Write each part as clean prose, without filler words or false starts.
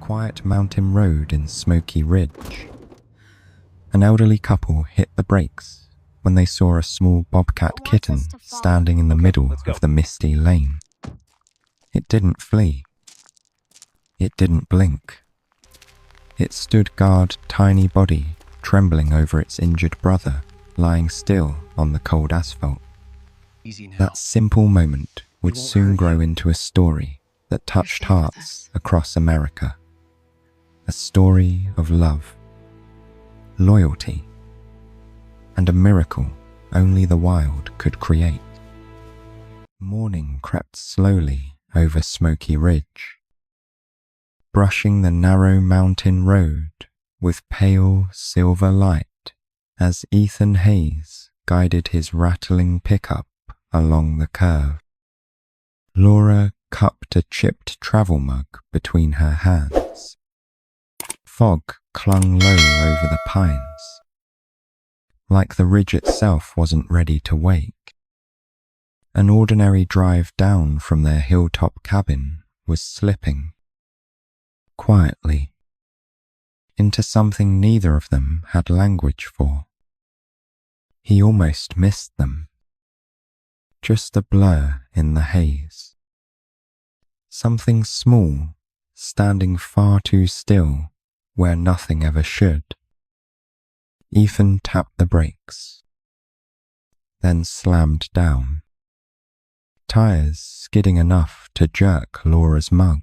quiet mountain road in Smoky Ridge. An elderly couple hit the brakes when they saw a small bobcat kitten standing in the middle of the misty lane. It didn't flee. It didn't blink. It stood guard, tiny body trembling over its injured brother, lying still on the cold asphalt. That simple moment would soon grow into a story that touched hearts across America. A story of love, loyalty, and a miracle only the wild could create. Morning crept slowly over Smoky Ridge, brushing the narrow mountain road with pale silver light as Ethan Hayes guided his rattling pickup along the curve. Laura cupped a chipped travel mug between her hands. Fog clung low over the pines, like the ridge itself wasn't ready to wake. An ordinary drive down from their hilltop cabin was slipping, quietly, into something neither of them had language for. He almost missed them, just a blur in the haze. Something small, standing far too still where nothing ever should. Ethan tapped the brakes, then slammed down, tires skidding enough to jerk Laura's mug.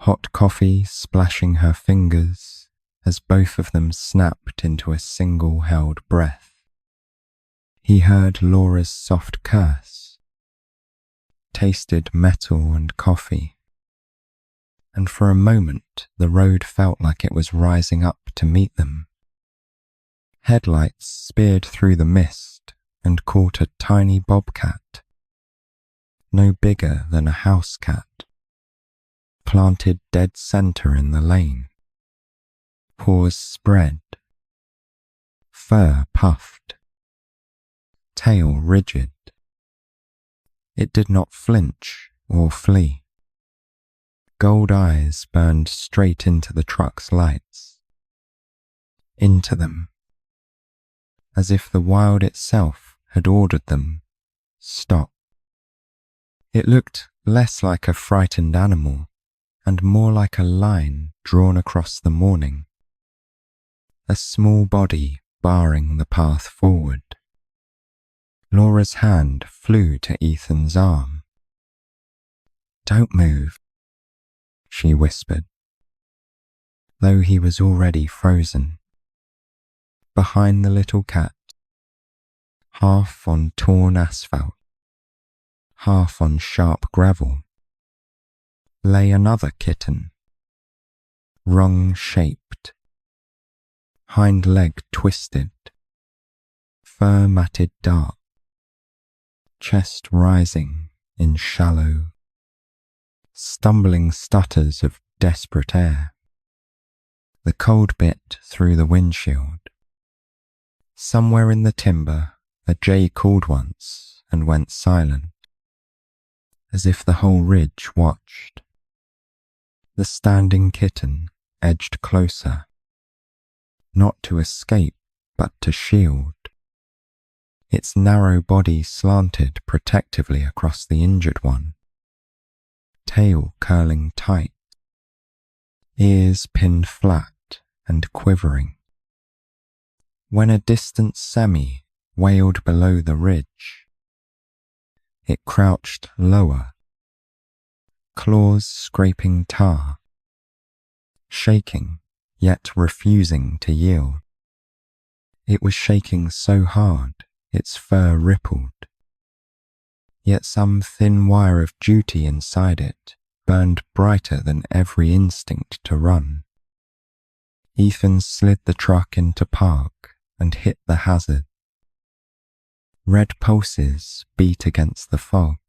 Hot coffee splashing her fingers as both of them snapped into a single held breath. He heard Laura's soft curse, tasted metal and coffee, and for a moment the road felt like it was rising up to meet them. Headlights speared through the mist and caught a tiny bobcat, no bigger than a house cat, planted dead center in the lane. Paws spread, fur puffed, tail rigid. It did not flinch or flee. Gold eyes burned straight into the truck's lights, into them, as if the wild itself had ordered them, stop. It looked less like a frightened animal and more like a line drawn across the morning, a small body barring the path forward. Laura's hand flew to Ethan's arm. "Don't move," she whispered, though he was already frozen. Behind the little cat, half on torn asphalt, half on sharp gravel, lay another kitten, wrong-shaped, hind leg twisted, fur matted dark, chest rising in shallow, stumbling stutters of desperate air. The cold bit through the windshield. Somewhere in the timber, a jay called once and went silent, as if the whole ridge watched. The standing kitten edged closer, not to escape, but to shield. Its narrow body slanted protectively across the injured one, tail curling tight, ears pinned flat and quivering. When a distant semi wailed below the ridge, it crouched lower, claws scraping tar, shaking yet refusing to yield. It was shaking so hard its fur rippled, yet some thin wire of duty inside it burned brighter than every instinct to run. Ethan slid the truck into park and hit the hazard. Red pulses beat against the fog,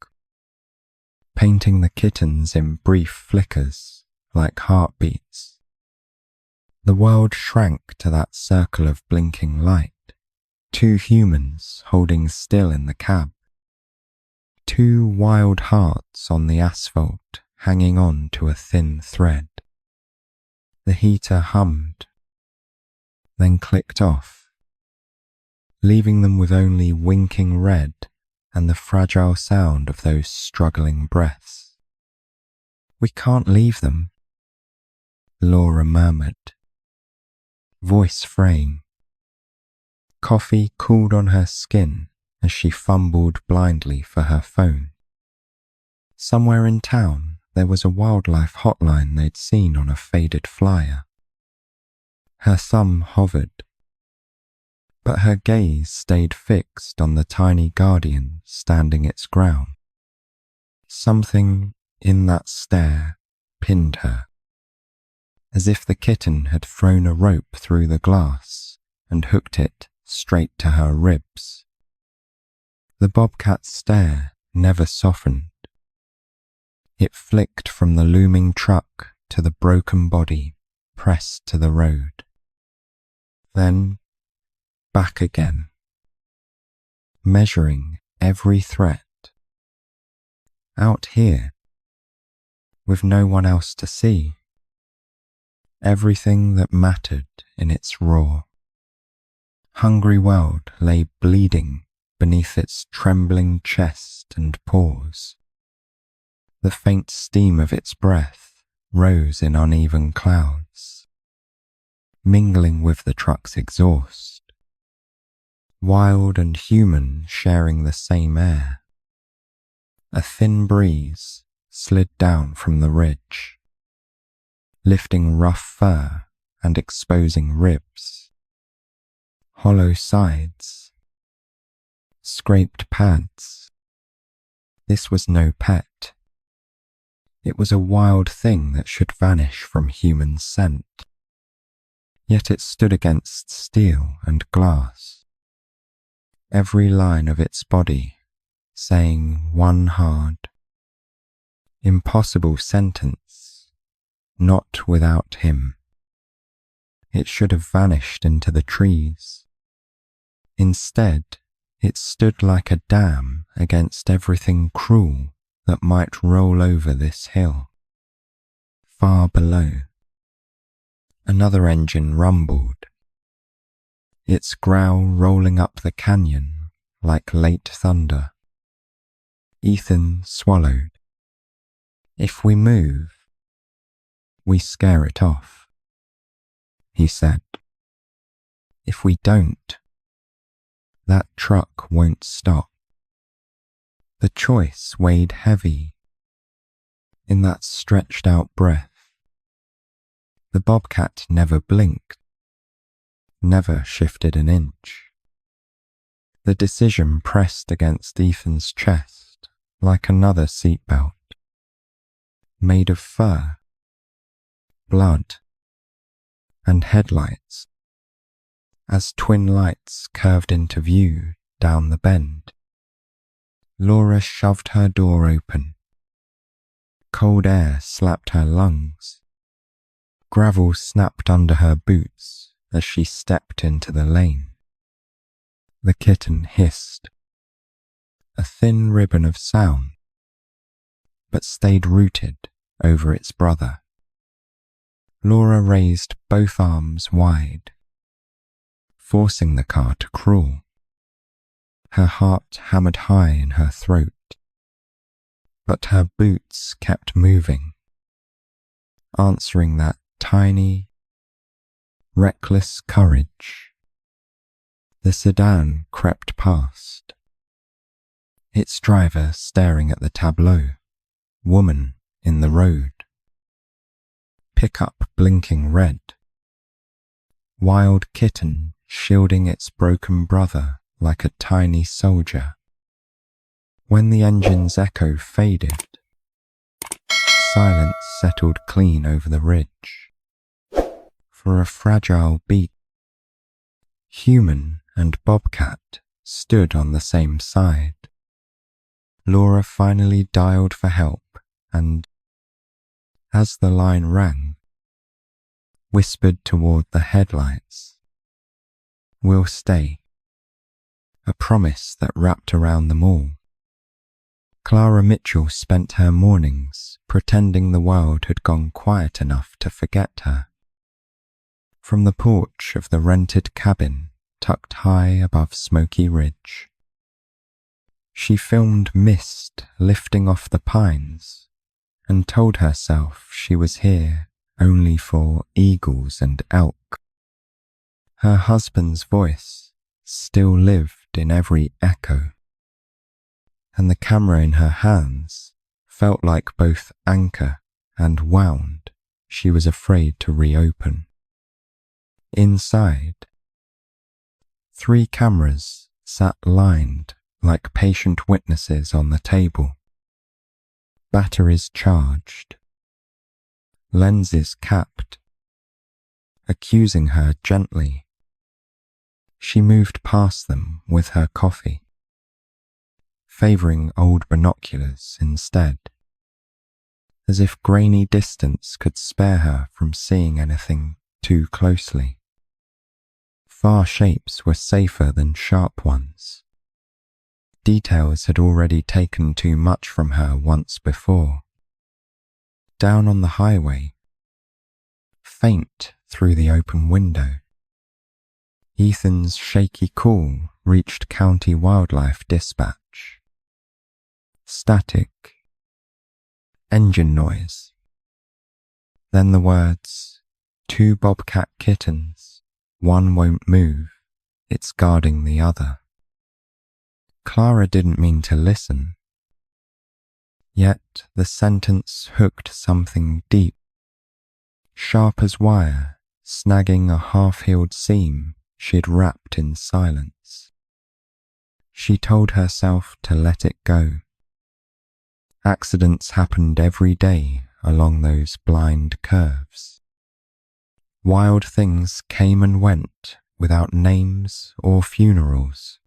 painting the kittens in brief flickers like heartbeats. The world shrank to that circle of blinking light. Two humans holding still in the cab. Two wild hearts on the asphalt hanging on to a thin thread. The heater hummed, then clicked off, leaving them with only winking red and the fragile sound of those struggling breaths. "We can't leave them," Laura murmured, voice fraying. Coffee cooled on her skin as she fumbled blindly for her phone. Somewhere in town, there was a wildlife hotline they'd seen on a faded flyer. Her thumb hovered, but her gaze stayed fixed on the tiny guardian standing its ground. Something in that stare pinned her, as if the kitten had thrown a rope through the glass and hooked it straight to her ribs. The bobcat's stare never softened. It flicked from the looming truck to the broken body pressed to the road. Then back again, measuring every threat. Out here, with no one else to see. Everything that mattered in its roar. Hungry world lay bleeding beneath its trembling chest and paws. The faint steam of its breath rose in uneven clouds, mingling with the truck's exhaust. Wild and human sharing the same air. A thin breeze slid down from the ridge, lifting rough fur and exposing ribs, hollow sides, scraped pads. This was no pet. It was a wild thing that should vanish from human scent. Yet it stood against steel and glass, every line of its body saying one hard, impossible sentence, not without him. It should have vanished into the trees. Instead, it stood like a dam against everything cruel that might roll over this hill. Far below, another engine rumbled, its growl rolling up the canyon like late thunder. Ethan swallowed. "If we move, we scare it off," he said. "If we don't, that truck won't stop." The choice weighed heavy in that stretched out breath. The bobcat never blinked, never shifted an inch. The decision pressed against Ethan's chest like another seatbelt, made of fur, blood, and headlights, as twin lights curved into view down the bend. Laura shoved her door open. Cold air slapped her lungs. Gravel snapped under her boots as she stepped into the lane. The kitten hissed, a thin ribbon of sound, but stayed rooted over its brother. Laura raised both arms wide, forcing the car to crawl. Her heart hammered high in her throat, but her boots kept moving, answering that tiny, reckless courage. The sedan crept past, its driver staring at the tableau, woman in the road. Pickup blinking red. Wild kitten shielding its broken brother like a tiny soldier. When the engine's echo faded, silence settled clean over the ridge. For a fragile beat, human and bobcat stood on the same side. Laura finally dialed for help and, as the line rang, whispered toward the headlights, "We'll stay," a promise that wrapped around them all. Clara Mitchell spent her mornings pretending the world had gone quiet enough to forget her. from the porch of the rented cabin tucked high above Smoky Ridge. She filmed mist lifting off the pines and told herself she was here only for eagles and elk. Her husband's voice still lived in every echo, and the camera in her hands felt like both anchor and wound she was afraid to reopen. Inside, 3 cameras sat lined like patient witnesses on the table, batteries charged, lenses capped, accusing her gently. She moved past them with her coffee, favouring old binoculars instead, as if grainy distance could spare her from seeing anything too closely. Far shapes were safer than sharp ones. Details had already taken too much from her once before. Down on the highway, faint through the open window, Ethan's shaky call reached County Wildlife Dispatch. Static. Engine noise. Then the words, 2 bobcat kittens, one won't move, it's guarding the other. Clara didn't mean to listen, yet the sentence hooked something deep, sharp as wire, snagging a half-healed seam she'd wrapped in silence. She told herself to let it go. Accidents happened every day along those blind curves. Wild things came and went without names or funerals,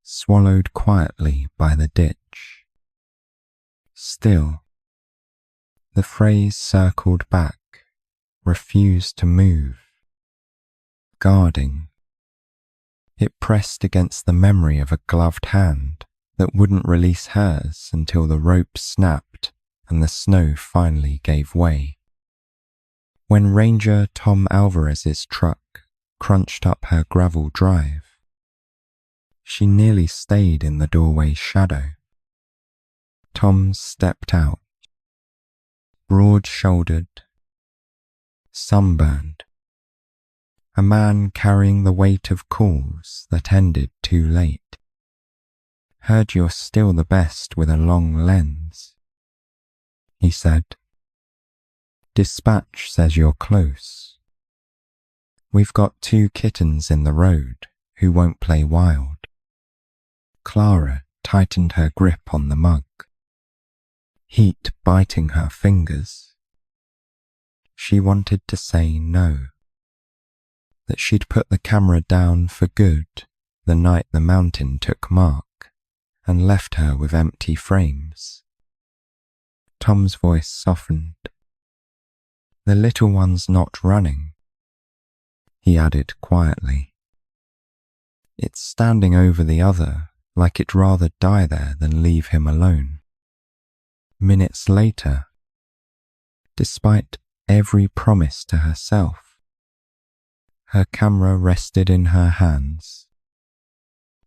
swallowed quietly by the ditch. Still, the phrase circled back, refused to move. Guarding. It pressed against the memory of a gloved hand that wouldn't release hers until the rope snapped and the snow finally gave way. When Ranger Tom Alvarez's truck crunched up her gravel drive, she nearly stayed in the doorway's shadow. Tom stepped out, broad-shouldered, sunburned, a man carrying the weight of calls that ended too late. Heard you're still the best with a long lens, he said. Dispatch says you're close. We've got 2 kittens in the road who won't play wild. Clara tightened her grip on the mug, heat biting her fingers. She wanted to say no, that she'd put the camera down for good the night the mountain took Mark and left her with empty frames. Tom's voice softened. The little one's not running, he added quietly. It's standing over the other like it'd rather die there than leave him alone. Minutes later, despite every promise to herself, her camera rested in her hands,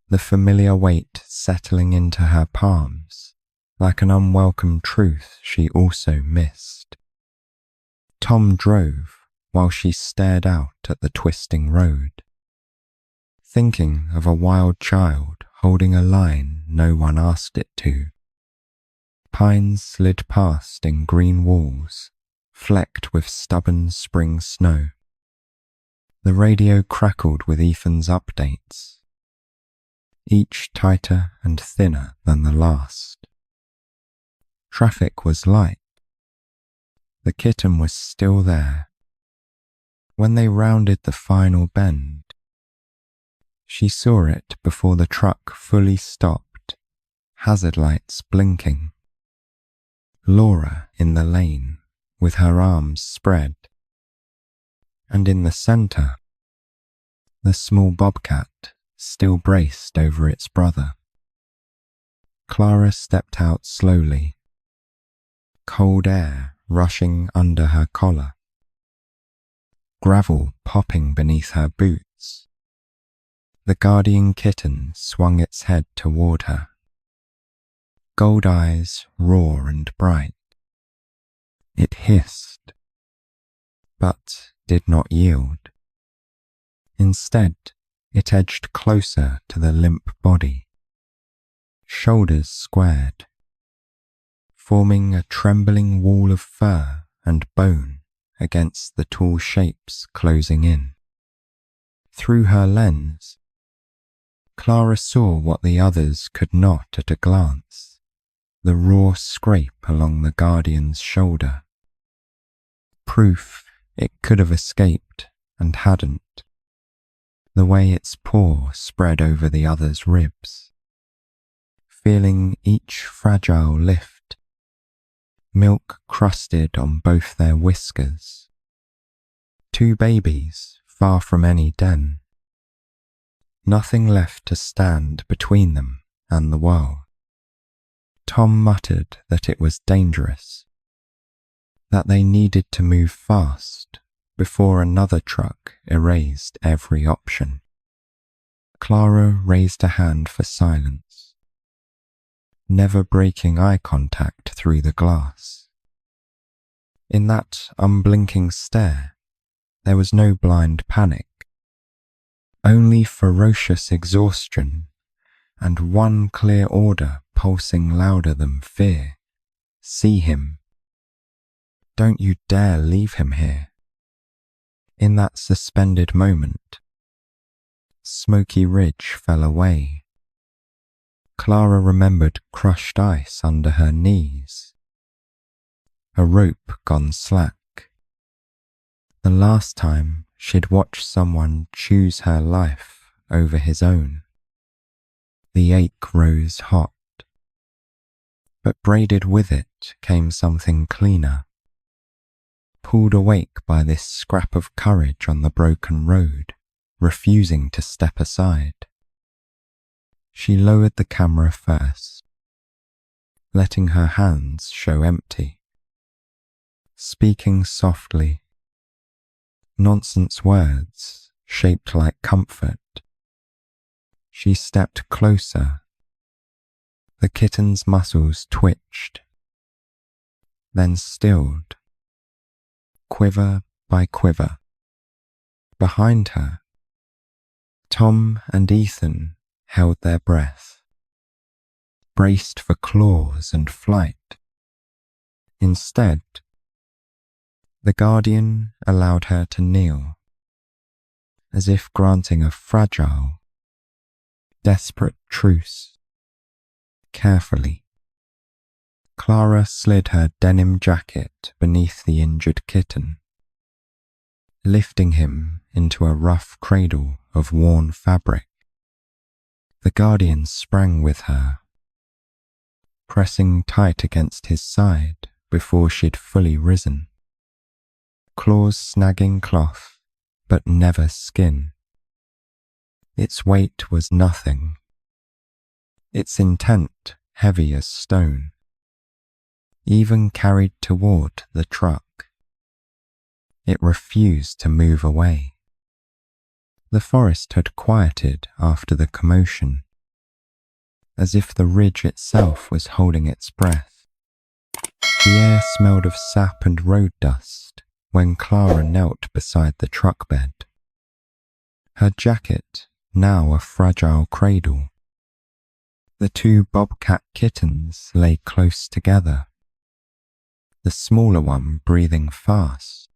the familiar weight settling into her palms like an unwelcome truth she also missed. Tom drove while she stared out at the twisting road, thinking of a wild child holding a line no one asked it to. Pines slid past in green walls, flecked with stubborn spring snow. The radio crackled with Ethan's updates, each tighter and thinner than the last. Traffic was light. The kitten was still there. When they rounded the final bend, she saw it before the truck fully stopped, hazard lights blinking. Laura in the lane, with her arms spread. And in the centre, the small bobcat still braced over its brother. Clara stepped out slowly, cold air rushing under her collar. gravel popping beneath her boots. The guardian kitten swung its head toward her. Gold eyes raw and bright. It hissed, but did not yield. Instead, it edged closer to the limp body. Shoulders squared, forming a trembling wall of fur and bone against the tall shapes closing in. Through her lens, Clara saw what the others could not at a glance, the raw scrape along the guardian's shoulder. Proof it could have escaped and hadn't. The way its paw spread over the other's ribs, feeling each fragile lift, milk crusted on both their whiskers. Two babies far from any den. Nothing left to stand between them and the world. Tom muttered that it was dangerous, that they needed to move fast before another truck erased every option. Clara raised a hand for silence, never breaking eye contact through the glass. In that unblinking stare, there was no blind panic, only ferocious exhaustion and one clear order pulsing louder than fear. See him. Don't you dare leave him here. In that suspended moment, Smoky Ridge fell away. Clara remembered crushed ice under her knees, a rope gone slack. The last time she'd watched someone choose her life over his own. The ache rose hot, but braided with it came something cleaner. Pulled awake by this scrap of courage on the broken road, refusing to step aside. She lowered the camera first, letting her hands show empty. Speaking softly, nonsense words shaped like comfort. She stepped closer. The kitten's muscles twitched, then stilled, quiver by quiver. Behind her, Tom and Ethan held their breath, braced for claws and flight. Instead, the guardian allowed her to kneel, as if granting a fragile, desperate truce. Carefully, Clara slid her denim jacket beneath the injured kitten, lifting him into a rough cradle of worn fabric. The guardian sprang with her, pressing tight against his side before she'd fully risen. Claws snagging cloth, but never skin. Its weight was nothing, its intent heavy as stone, even carried toward the truck. It refused to move away. The forest had quieted after the commotion, as if the ridge itself was holding its breath. The air smelled of sap and road dust when Clara knelt beside the truck bed. Her jacket now a fragile cradle. The two bobcat kittens lay close together, the smaller one breathing fast,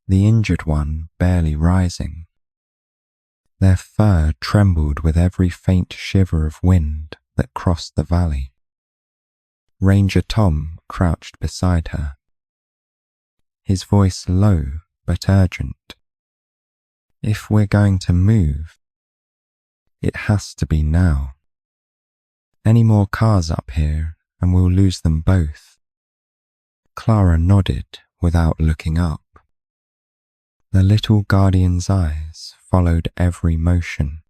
the injured one barely rising. Their fur trembled with every faint shiver of wind that crossed the valley. Ranger Tom crouched beside her, his voice low but urgent. If we're going to move, it has to be now. Any more cars up here and we'll lose them both. Clara nodded without looking up. The little guardian's eyes followed every motion,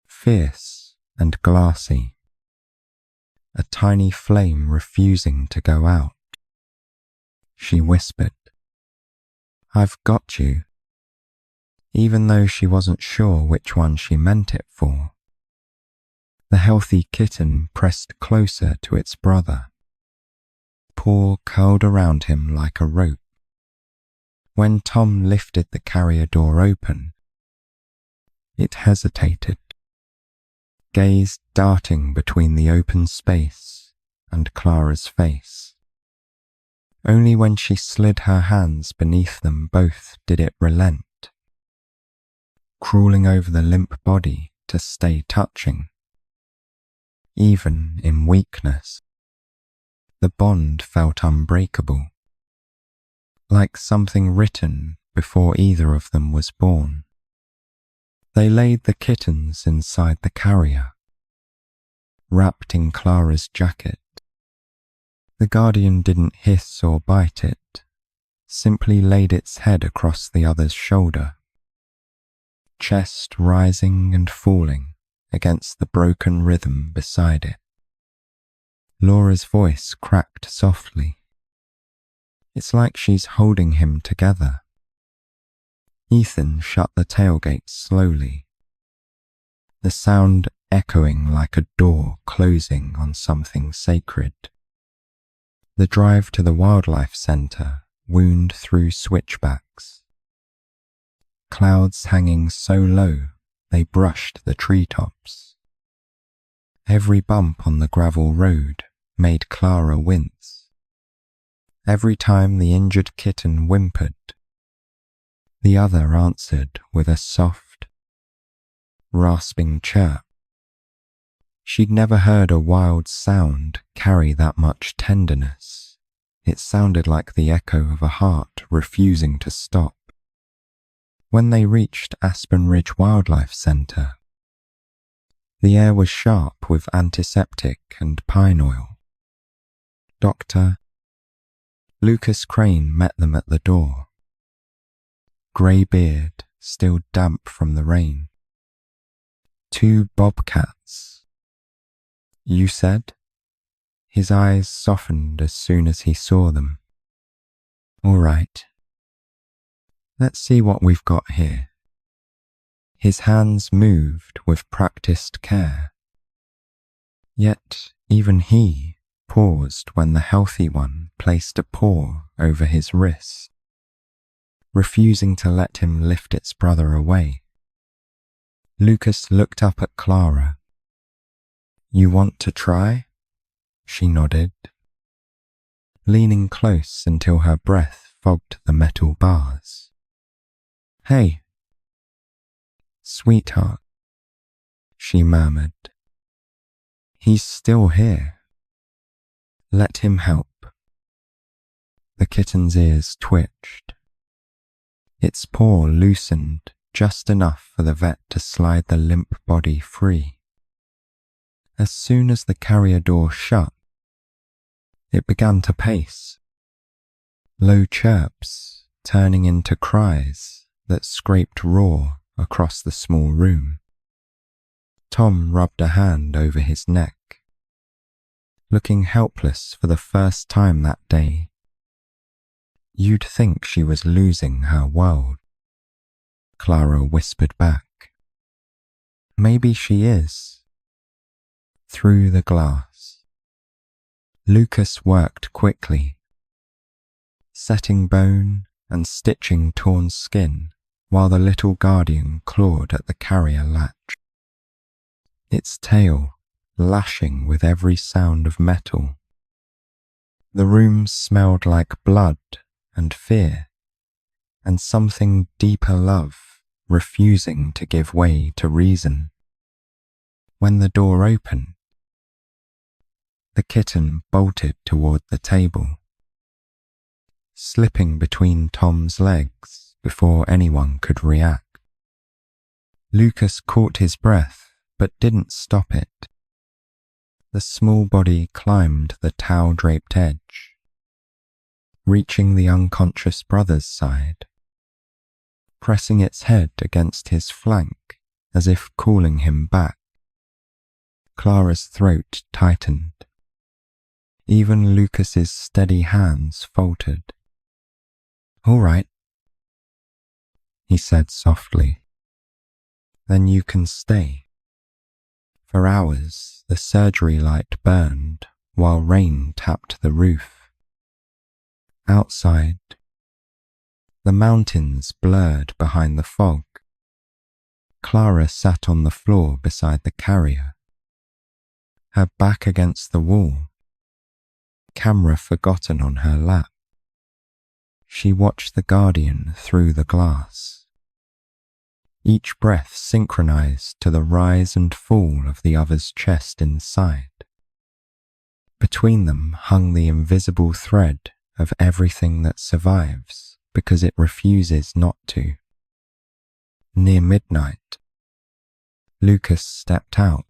fierce and glassy, a tiny flame refusing to go out. She whispered, I've got you. Even though she wasn't sure which one she meant it for. The healthy kitten pressed closer to its brother, paw curled around him like a rope. When Tom lifted the carrier door open, it hesitated, gaze darting between the open space and Clara's face. Only when she slid her hands beneath them both did it relent, crawling over the limp body to stay touching. Even in weakness, the bond felt unbreakable, like something written before either of them was born. They laid the kittens inside the carrier, wrapped in Clara's jacket. The guardian didn't hiss or bite it, simply laid its head across the other's shoulder, chest rising and falling against the broken rhythm beside it. Laura's voice cracked softly. It's like she's holding him together. Ethan shut the tailgate slowly, the sound echoing like a door closing on something sacred. The drive to the wildlife center wound through switchbacks, clouds hanging so low they brushed the treetops. Every bump on the gravel road made Clara wince. Every time the injured kitten whimpered, the other answered with a soft, rasping chirp. She'd never heard a wild sound carry that much tenderness. It sounded like the echo of a heart refusing to stop. When they reached Aspen Ridge Wildlife Center, the air was sharp with antiseptic and pine oil. Dr. Lucas Crane met them at the door, grey beard still damp from the rain. 2 bobcats. You said? His eyes softened as soon as he saw them. All right. Let's see what we've got here. His hands moved with practiced care. Yet even he paused when the healthy one placed a paw over his wrist, refusing to let him lift its brother away. Lucas looked up at Clara. You want to try? She nodded, leaning close until her breath fogged the metal bars. Hey, sweetheart, she murmured. He's still here. Let him help. The kitten's ears twitched. Its paw loosened just enough for the vet to slide the limp body free. As soon as the carrier door shut, it began to pace, low chirps turning into cries that scraped raw across the small room. Tom rubbed a hand over his neck, looking helpless for the first time that day. You'd think she was losing her world, Clara whispered back. Maybe she is. Through the glass, Lucas worked quickly, setting bone and stitching torn skin while the little guardian clawed at the carrier latch, its tail lashing with every sound of metal. The room smelled like blood and fear, and something deeper love refusing to give way to reason. When the door opened, the kitten bolted toward the table, slipping between Tom's legs before anyone could react. Lucas caught his breath but didn't stop it. The small body climbed the towel-draped edge, reaching the unconscious brother's side, pressing its head against his flank as if calling him back. Clara's throat tightened. Even Lucas's steady hands faltered. All right, he said softly. Then you can stay. For hours, the surgery light burned while rain tapped the roof. Outside, the mountains blurred behind the fog. Clara sat on the floor beside the carrier, her back against the wall, camera forgotten on her lap. She watched the Guardian through the glass, each breath synchronized to the rise and fall of the other's chest inside. Between them hung the invisible thread of everything that survives because it refuses not to. Near midnight, Lucas stepped out,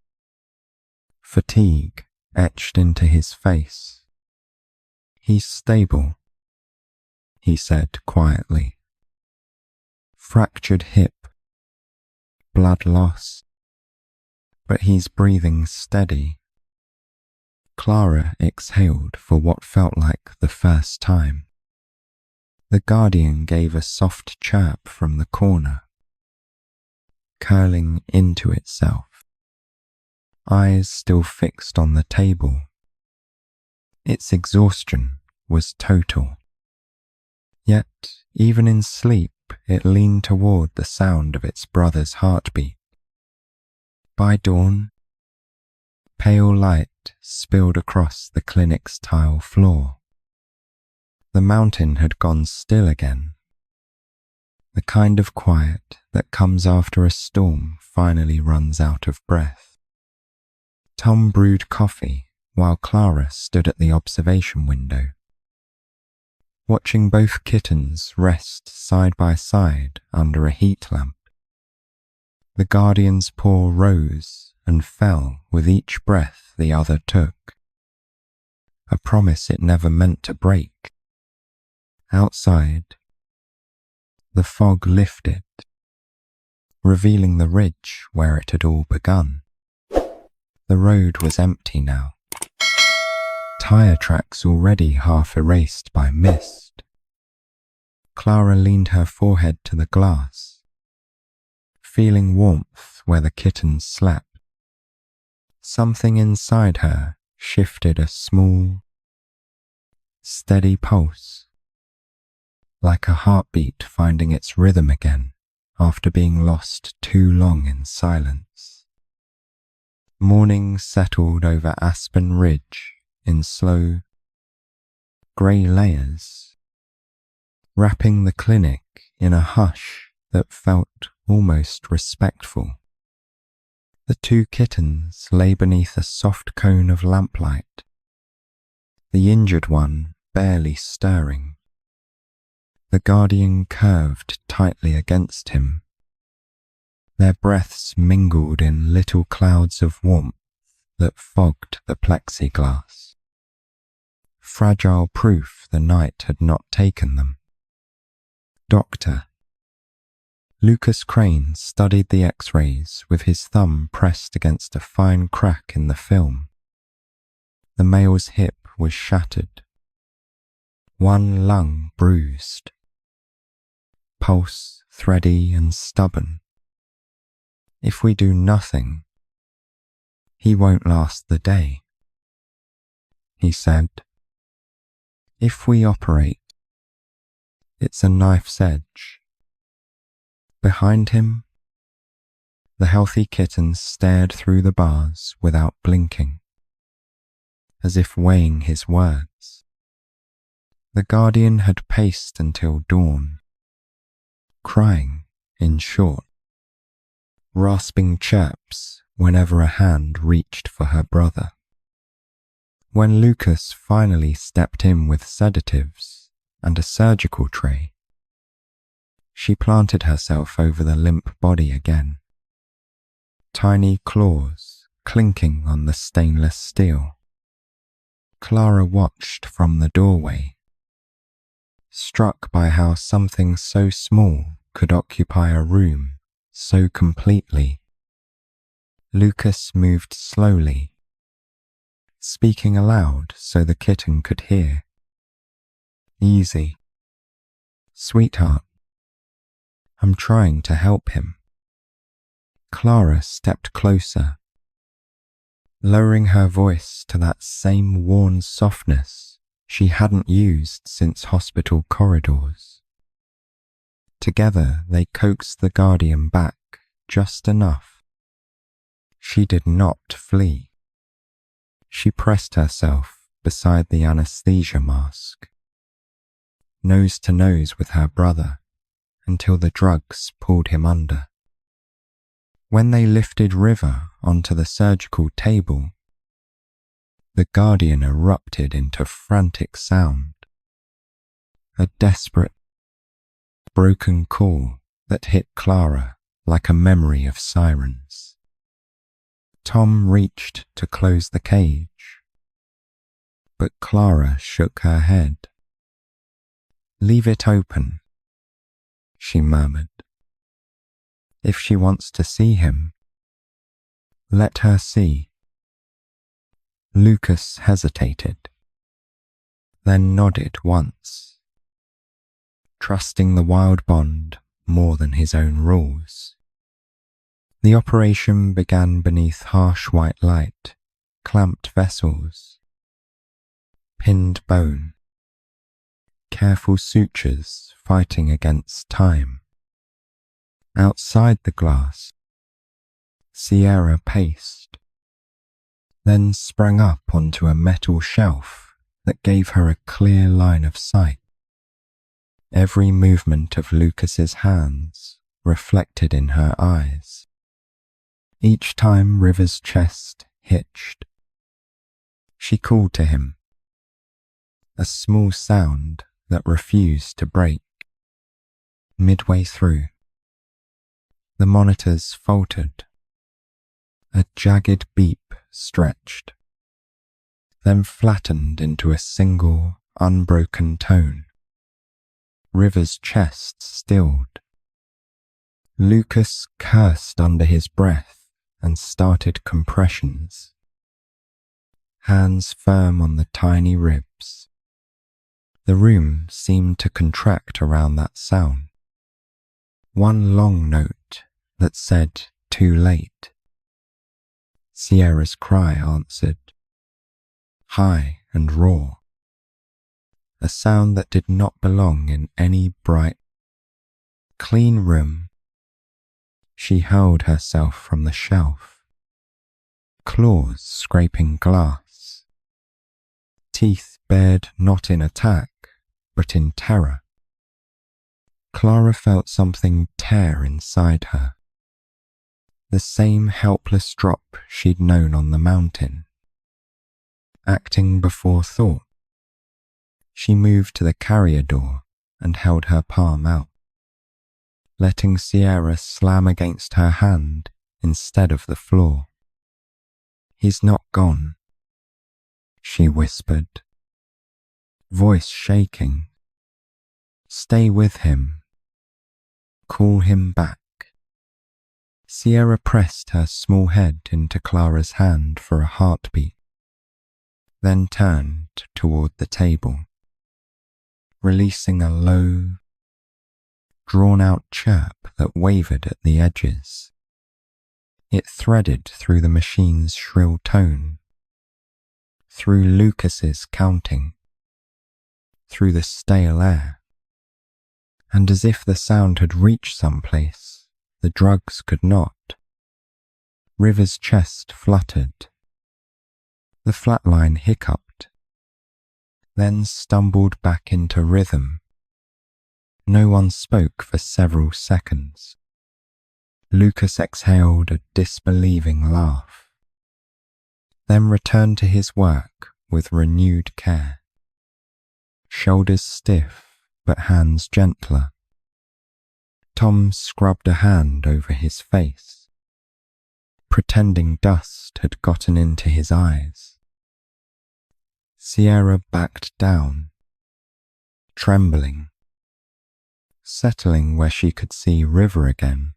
fatigue etched into his face. He's stable, he said quietly. Fractured hip, blood loss, but he's breathing steady. Clara exhaled for what felt like the first time. The Guardian gave a soft chirp from the corner, curling into itself, eyes still fixed on the table. Its exhaustion was total. Yet, even in sleep, it leaned toward the sound of its brother's heartbeat. By dawn, pale light spilled across the clinic's tile floor. The mountain had gone still again, the kind of quiet that comes after a storm finally runs out of breath. Tom brewed coffee while Clara stood at the observation window, watching both kittens rest side by side under a heat lamp. The Guardian's paw rose and fell with each breath the other took, a promise it never meant to break. Outside, the fog lifted, revealing the ridge where it had all begun. The road was empty now, tire tracks already half erased by mist. Clara leaned her forehead to the glass, feeling warmth where the kittens slept. Something inside her shifted a small, steady pulse, like a heartbeat finding its rhythm again after being lost too long in silence. Morning settled over Aspen Ridge in slow, grey layers, wrapping the clinic in a hush that felt almost respectful. The two kittens lay beneath a soft cone of lamplight, the injured one barely stirring. The Guardian curved tightly against him. Their breaths mingled in little clouds of warmth that fogged the plexiglass. Fragile proof the night had not taken them. Doctor. Lucas Crane studied the X-rays with his thumb pressed against a fine crack in the film. The male's hip was shattered, one lung bruised, pulse thready and stubborn. If we do nothing, he won't last the day, he said. If we operate, it's a knife's edge. Behind him, the healthy kitten stared through the bars without blinking, as if weighing his words. The Guardian had paced until dawn, crying in short, rasping chirps whenever a hand reached for her brother. When Lucas finally stepped in with sedatives and a surgical tray, she planted herself over the limp body again, tiny claws clinking on the stainless steel. Clara watched from the doorway, struck by how something so small could occupy a room so completely. Lucas moved slowly, speaking aloud so the kitten could hear. Easy. Sweetheart, I'm trying to help him. Clara stepped closer, lowering her voice to that same worn softness she hadn't used since hospital corridors. Together they coaxed the guardian back just enough. She did not flee. She pressed herself beside the anesthesia mask, nose to nose with her brother, until the drugs pulled him under. When they lifted River onto the surgical table, the guardian erupted into frantic sound, a desperate, broken call that hit Clara like a memory of sirens. Tom reached to close the cage, but Clara shook her head. "Leave it open," she murmured. "If she wants to see him, let her see." Lucas hesitated, then nodded once, trusting the wild bond more than his own rules. The operation began beneath harsh white light, clamped vessels, pinned bone, careful sutures fighting against time. Outside the glass, Sierra paced, then sprang up onto a metal shelf that gave her a clear line of sight. Every movement of Lucas's hands reflected in her eyes. Each time River's chest hitched, she called to him, a small sound that refused to break. Midway through, the monitors faltered. A jagged beep stretched, then flattened into a single, unbroken tone. River's chest stilled. Lucas cursed under his breath and started compressions, hands firm on the tiny ribs. The room seemed to contract around that sound. One long note that said, "Too late." Sierra's cry answered, high and raw, a sound that did not belong in any bright, clean room. She hurled herself from the shelf, claws scraping glass, teeth bared not in attack, but in terror. Clara felt something tear inside her, the same helpless drop she'd known on the mountain. Acting before thought, she moved to the carrier door and held her palm out, letting Sierra slam against her hand instead of the floor. "He's not gone," she whispered, voice shaking. "Stay with him. Call him back." Sierra pressed her small head into Clara's hand for a heartbeat, then turned toward the table, releasing a low, drawn-out chirp that wavered at the edges. It threaded through the machine's shrill tone, through Lucas's counting, through the stale air. And as if the sound had reached someplace the drugs could not, River's chest fluttered. The flatline hiccuped, then stumbled back into rhythm. No one spoke for several seconds. Lucas exhaled a disbelieving laugh, then returned to his work with renewed care. Shoulders stiff, but hands gentler. Tom scrubbed a hand over his face, pretending dust had gotten into his eyes. Sierra backed down, trembling, settling where she could see River again.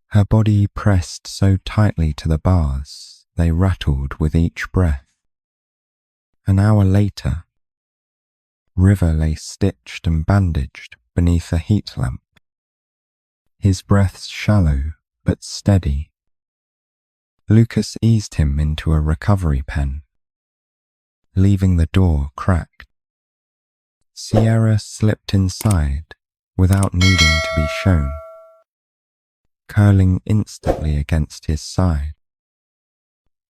Her body pressed so tightly to the bars they rattled with each breath. An hour later, River lay stitched and bandaged beneath a heat lamp, his breaths shallow but steady. Lucas eased him into a recovery pen, leaving the door cracked. Sierra slipped inside without needing to be shown, curling instantly against his side,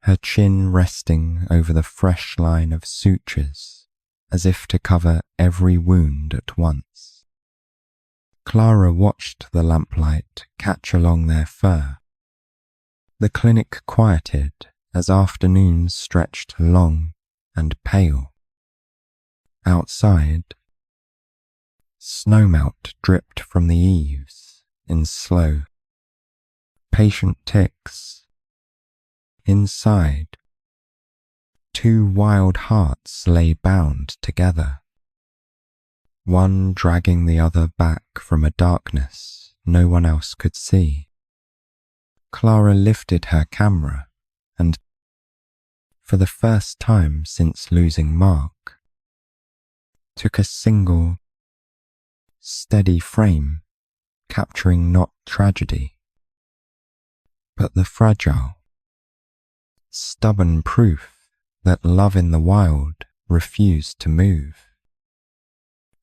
her chin resting over the fresh line of sutures as if to cover every wound at once. Clara watched the lamplight catch along their fur. The clinic quieted as afternoons stretched long and pale. Outside, snowmelt dripped from the eaves in slow, patient ticks. Inside, two wild hearts lay bound together, one dragging the other back from a darkness no one else could see. Clara lifted her camera and, for the first time since losing Mark, took a single, steady frame, capturing not tragedy, but the fragile, stubborn proof that love in the wild refused to move.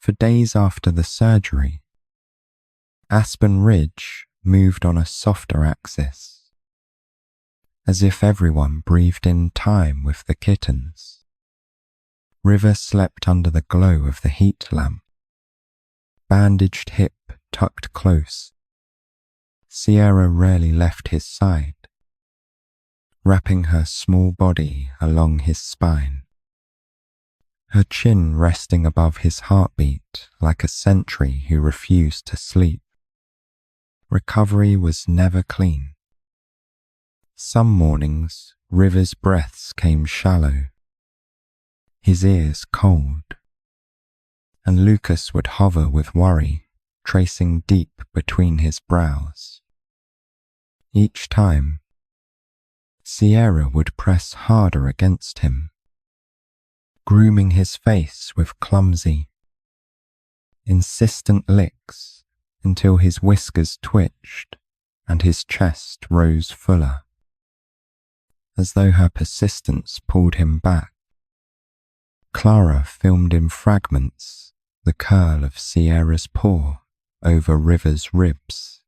For days after the surgery, Aspen Ridge moved on a softer axis, as if everyone breathed in time with the kittens. River slept under the glow of the heat lamp, bandaged hip tucked close. Sierra rarely left his side, wrapping her small body along his spine, her chin resting above his heartbeat like a sentry who refused to sleep. Recovery was never clean. Some mornings, River's breaths came shallow, his ears cold, and Lucas would hover with worry, tracing deep between his brows. Each time, Sierra would press harder against him, grooming his face with clumsy, insistent licks until his whiskers twitched and his chest rose fuller. As though her persistence pulled him back, Clara filmed in fragments the curl of Sierra's paw over River's ribs,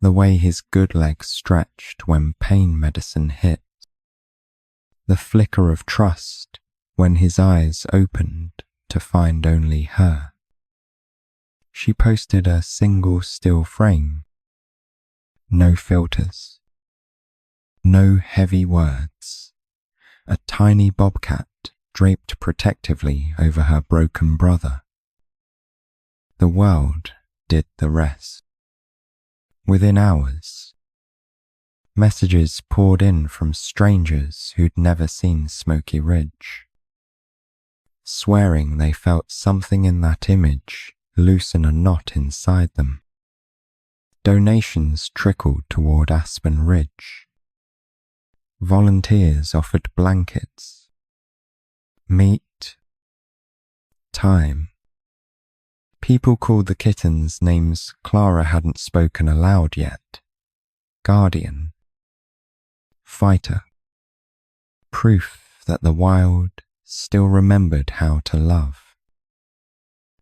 the way his good leg stretched when pain medicine hit, the flicker of trust when his eyes opened to find only her. She posted a single still frame, no filters, no heavy words, a tiny bobcat draped protectively over her broken brother. The world did the rest. Within hours, messages poured in from strangers who'd never seen Smoky Ridge, swearing they felt something in that image loosen a knot inside them. Donations trickled toward Aspen Ridge. Volunteers offered blankets, meat, time. People called the kittens names Clara hadn't spoken aloud yet. Guardian, fighter, proof that the wild still remembered how to love.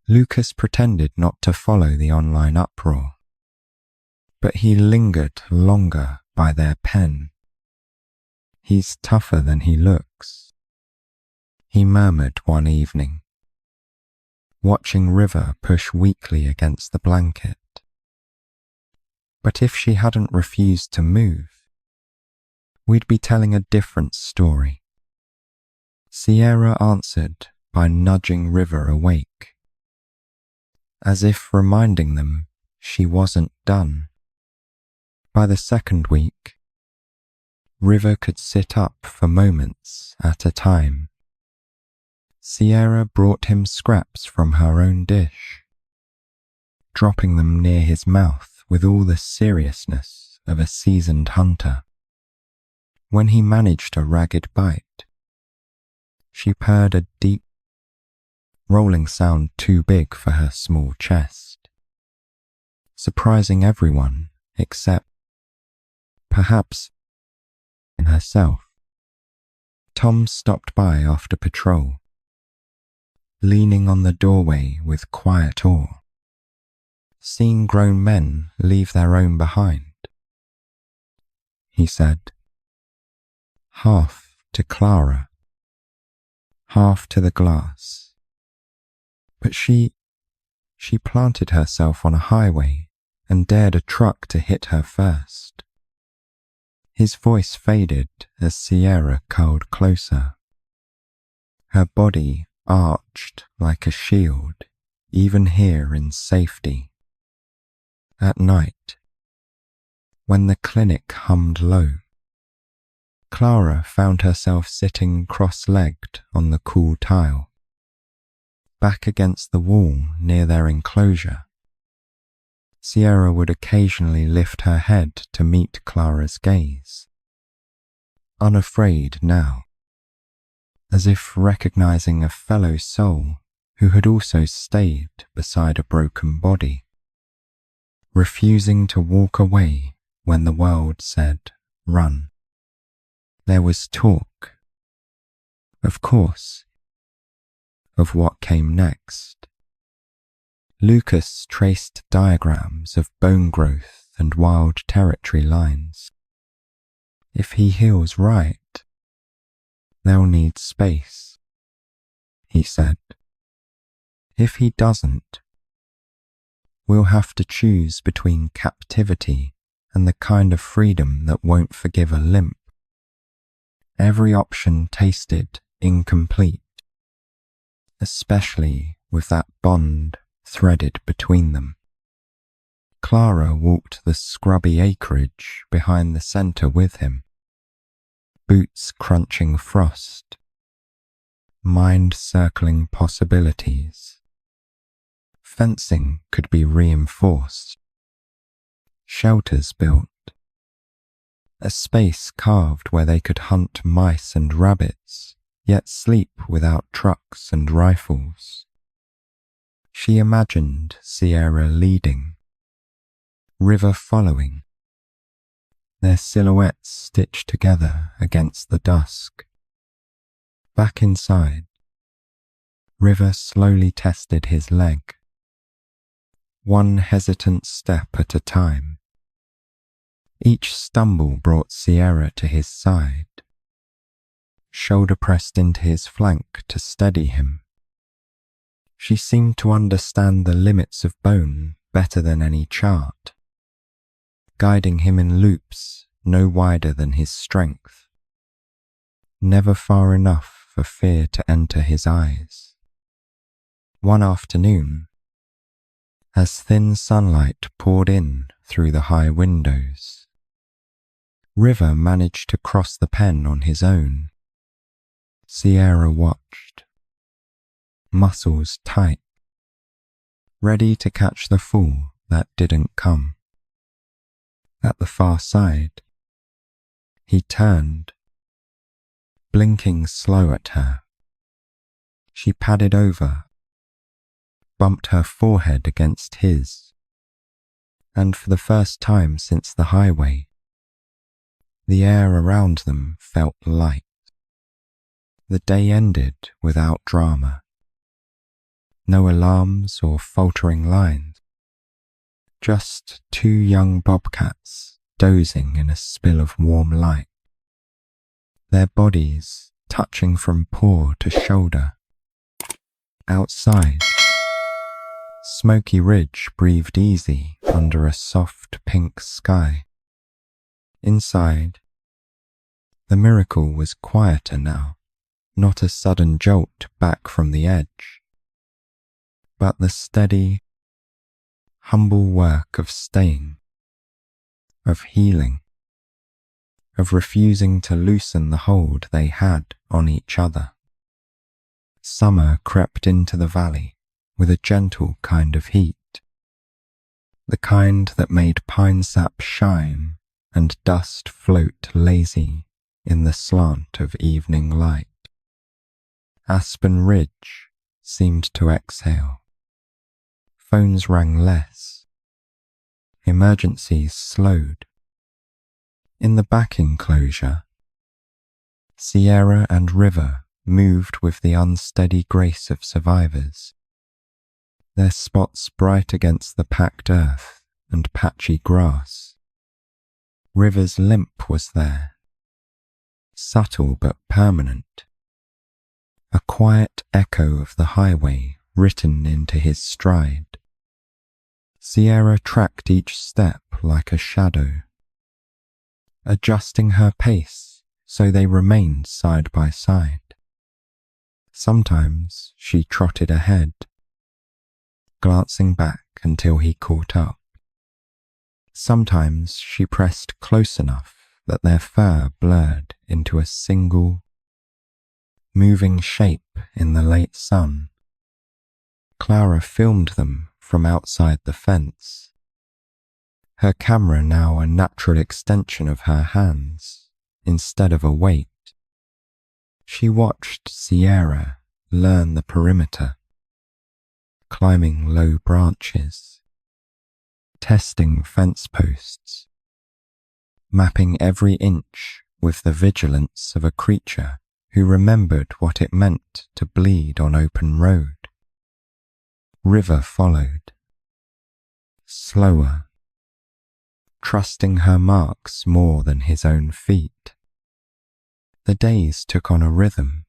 Lucas pretended not to follow the online uproar, but he lingered longer by their pen. He's tougher than he looks, he murmured one evening, watching River push weakly against the blanket. But if she hadn't refused to move, we'd be telling a different story. Sierra answered by nudging River awake, as if reminding them she wasn't done. By the second week, River could sit up for moments at a time. Sierra brought him scraps from her own dish, dropping them near his mouth with all the seriousness of a seasoned hunter. When he managed a ragged bite, she purred a deep, rolling sound too big for her small chest. surprising everyone except, perhaps, herself. Tom stopped by after patrol, leaning on the doorway with quiet awe, seeing grown men leave their own behind. He said, "Half to Clara, half to the glass." But she planted herself on a highway and dared a truck to hit her first. His voice faded as Sierra curled closer. Her body arched like a shield, even here in safety. At night, when the clinic hummed low, Clara found herself sitting cross-legged on the cool tile, back against the wall near their enclosure. Sierra would occasionally lift her head to meet Clara's gaze, unafraid now, as if recognizing a fellow soul who had also stayed beside a broken body, refusing to walk away when the world said, "Run." There was talk, of course, of what came next. Lucas traced diagrams of bone growth and wild territory lines. If he heals right, they'll need space, he said. If he doesn't, we'll have to choose between captivity and the kind of freedom that won't forgive a limp. Every option tasted incomplete, especially with that bond threaded between them. Clara walked the scrubby acreage behind the center with him, boots crunching frost, mind circling possibilities. Fencing could be reinforced, shelters built, a space carved where they could hunt mice and rabbits, yet sleep without trucks and rifles. She imagined Sierra leading, River following, their silhouettes stitched together against the dusk. Back inside, River slowly tested his leg, one hesitant step at a time. Each stumble brought Sierra to his side, shoulder pressed into his flank to steady him. She seemed to understand the limits of bone better than any chart, guiding him in loops no wider than his strength, never far enough for fear to enter his eyes. One afternoon, as thin sunlight poured in through the high windows, River managed to cross the pen on his own. Sierra watched, muscles tight, ready to catch the fall that didn't come. At the far side, he turned, blinking slow at her. She padded over, bumped her forehead against his, and for the first time since the highway, the air around them felt light. The day ended without drama. No alarms or faltering lines. Just two young bobcats dozing in a spill of warm light, their bodies touching from paw to shoulder. Outside, Smoky Ridge breathed easy under a soft pink sky. Inside, the miracle was quieter now, not a sudden jolt back from the edge, but the steady, humble work of staying, of healing, of refusing to loosen the hold they had on each other. Summer crept into the valley with a gentle kind of heat, the kind that made pine sap shine and dust float lazy in the slant of evening light. Aspen Ridge seemed to exhale. Phones rang less. emergencies slowed. In the back enclosure, Sierra and River moved with the unsteady grace of survivors, their spots bright against the packed earth and patchy grass. River's limp was there, subtle but permanent, a quiet echo of the highway written into his stride. Sierra tracked each step like a shadow, adjusting her pace so they remained side by side. Sometimes she trotted ahead, glancing back until he caught up. Sometimes she pressed close enough that their fur blurred into a single, moving shape in the late sun. Clara filmed them from outside the fence, her camera now a natural extension of her hands instead of a weight. She watched Sierra learn the perimeter, climbing low branches, testing fence posts, mapping every inch with the vigilance of a creature who remembered what it meant to bleed on open road. River followed, slower, trusting her marks more than his own feet. The days took on a rhythm.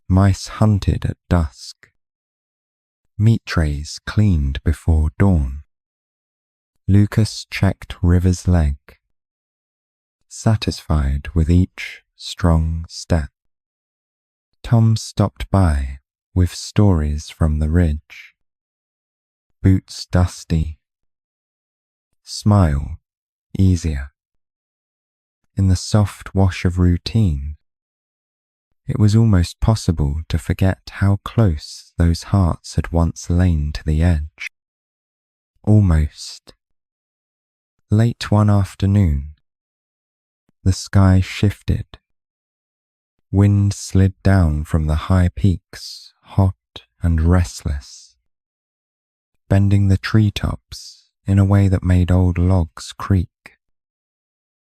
Mice hunted at dusk, meat trays cleaned before dawn. Lucas checked River's leg, satisfied with each strong step. Tom stopped by with stories from the ridge. Boots dusty, smile easier. In the soft wash of routine, it was almost possible to forget how close those hearts had once lain to the edge. Almost. Late one afternoon, the sky shifted. Wind slid down from the high peaks, hot and restless, bending the treetops in a way that made old logs creak.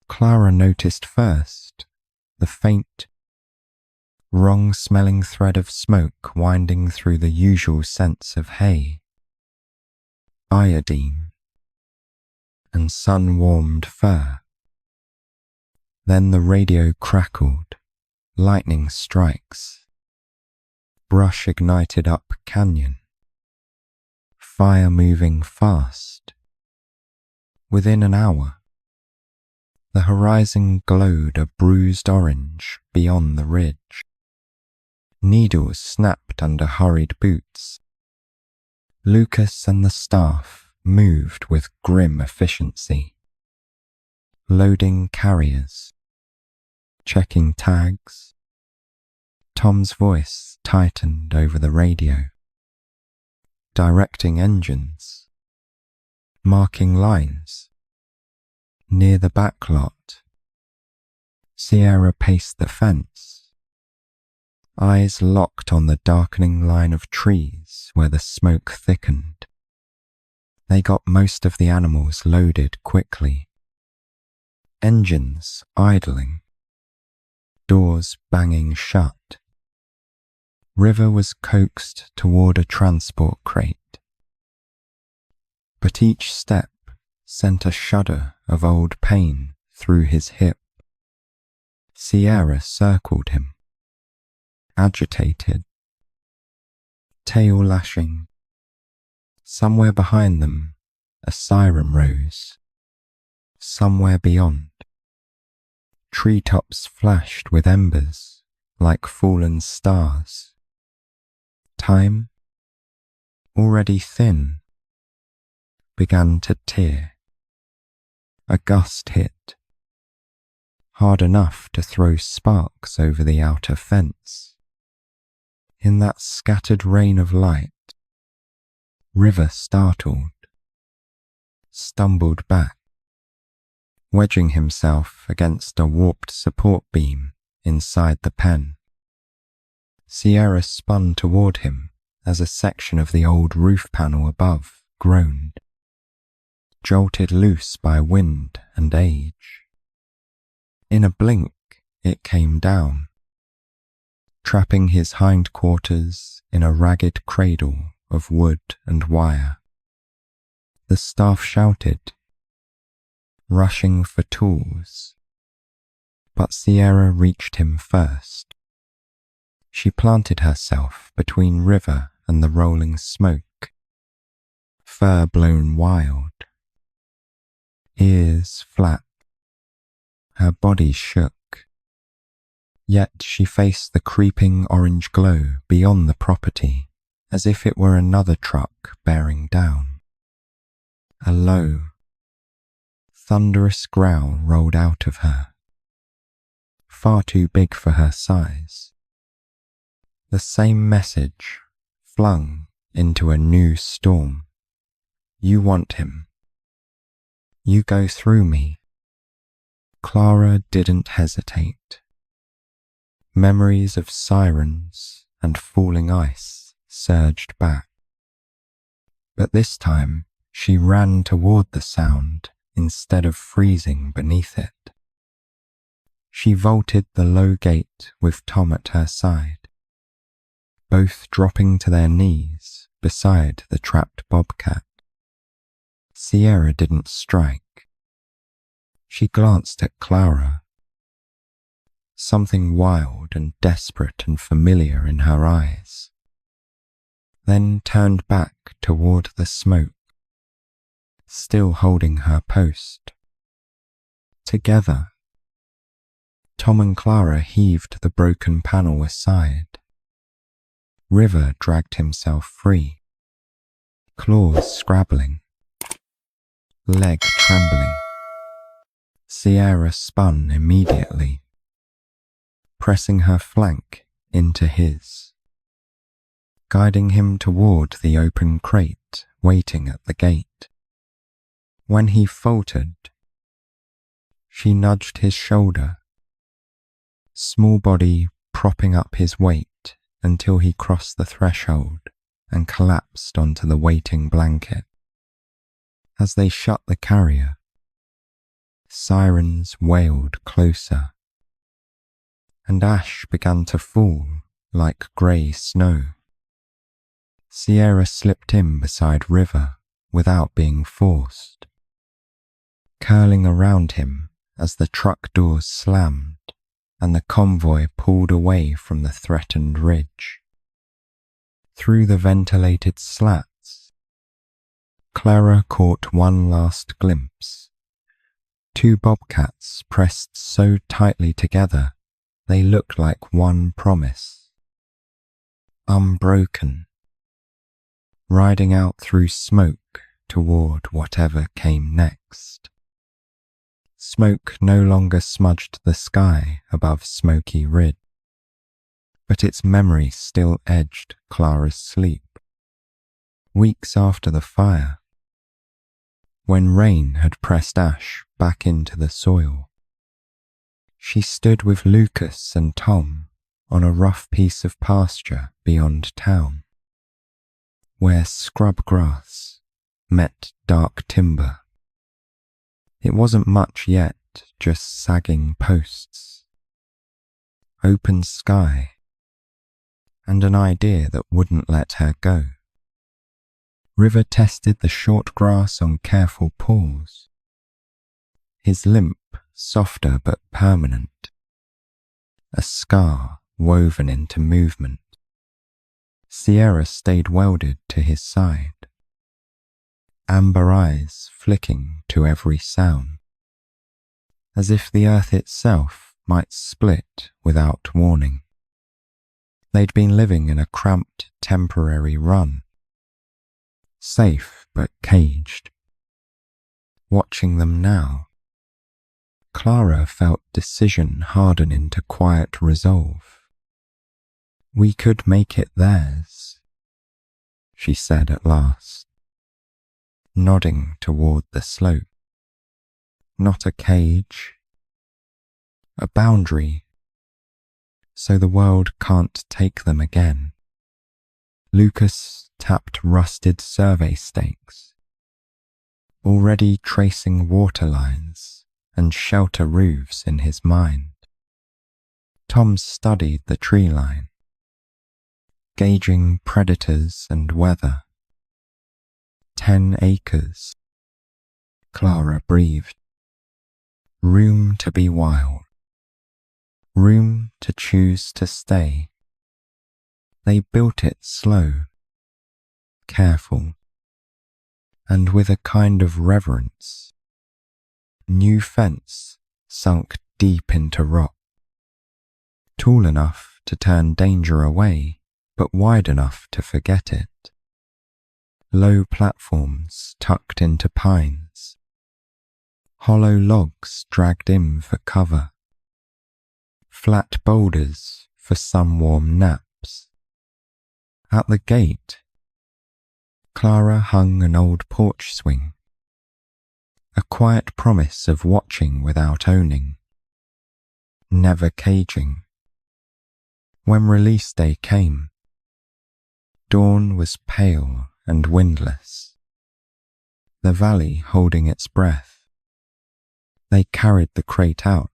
Clara noticed first the faint, wrong-smelling thread of smoke winding through the usual scents of hay, iodine, and sun-warmed fur. Then the radio crackled, lightning strikes, brush ignited up canyon, fire moving fast. Within an hour, the horizon glowed a bruised orange beyond the ridge. Needles snapped under hurried boots. Lucas and the staff moved with grim efficiency, loading carriers, checking tags. Tom's voice tightened over the radio, directing engines, marking lines. Near the back lot, Sierra paced the fence, eyes locked on the darkening line of trees where the smoke thickened. They got most of the animals loaded quickly, engines idling, doors banging shut. River was coaxed toward a transport crate, but each step sent a shudder of old pain through his hip. Sierra circled him, agitated, tail lashing. Somewhere behind them, a siren rose. Somewhere beyond, treetops flashed with embers like fallen stars. Time, already thin, began to tear. A gust hit, hard enough to throw sparks over the outer fence. In that scattered rain of light, River startled, stumbled back, wedging himself against a warped support beam inside the pen. Sierra spun toward him as a section of the old roof panel above groaned. jolted loose by wind and age. In a blink, it came down, trapping his hindquarters in a ragged cradle of wood and wire. The staff shouted, rushing for tools, but Sierra reached him first. She planted herself between River and the rolling smoke, fur blown wild, ears flat. Her body shook, yet she faced the creeping orange glow beyond the property as if it were another truck bearing down. A low, thunderous growl rolled out of her, far too big for her size. The same message flung into a new storm. You want him. You go through me. Clara didn't hesitate. Memories of sirens and falling ice surged back. But this time she ran toward the sound instead of freezing beneath it. She vaulted the low gate with Tom at her side, both dropping to their knees beside the trapped bobcat. Sierra didn't strike. She glanced at Clara, something wild and desperate and familiar in her eyes, then turned back toward the smoke, still holding her post. Together, Tom and Clara heaved the broken panel aside. River dragged himself free, claws scrabbling, leg trembling. Sierra spun immediately, pressing her flank into his, guiding him toward the open crate waiting at the gate. When he faltered, she nudged his shoulder, small body propping up his weight until he crossed the threshold and collapsed onto the waiting blanket. As they shut the carrier, sirens wailed closer, and ash began to fall like grey snow. Sierra slipped in beside River without being forced, curling around him as the truck doors slammed and the convoy pulled away from the threatened ridge. Through the ventilated slats, Clara caught one last glimpse. Two bobcats pressed so tightly together they looked like one promise. Unbroken, riding out through smoke toward whatever came next. Smoke no longer smudged the sky above Smoky Ridge, but its memory still edged Clara's sleep. Weeks after the fire, when rain had pressed ash back into the soil, she stood with Lucas and Tom on a rough piece of pasture beyond town, where scrub grass met dark timber. It wasn't much yet, just sagging posts, open sky, and an idea that wouldn't let her go. River tested the short grass on careful paws, his limp softer but permanent, a scar woven into movement. Sierra stayed welded to his side, amber eyes flicking to every sound, as if the earth itself might split without warning. They'd been living in a cramped temporary run, safe but caged. Watching them now, Clara felt decision harden into quiet resolve. We could make it theirs, she said at last, nodding toward the slope. Not a cage, a boundary, so the world can't take them again. Lucas tapped rusted survey stakes, already tracing water lines and shelter roofs in his mind. Tom studied the tree line, gauging predators and weather. 10 acres, Clara breathed. Room to be wild. Room to choose to stay. They built it slow, careful, and with a kind of reverence. New fence sunk deep into rock, tall enough to turn danger away, but wide enough to forget it. Low platforms tucked into pines, hollow logs dragged in for cover, flat boulders for some warm naps. At the gate, Clara hung an old porch swing, a quiet promise of watching without owning, never caging. When release day came, dawn was pale and windless, the valley holding its breath. They carried the crate out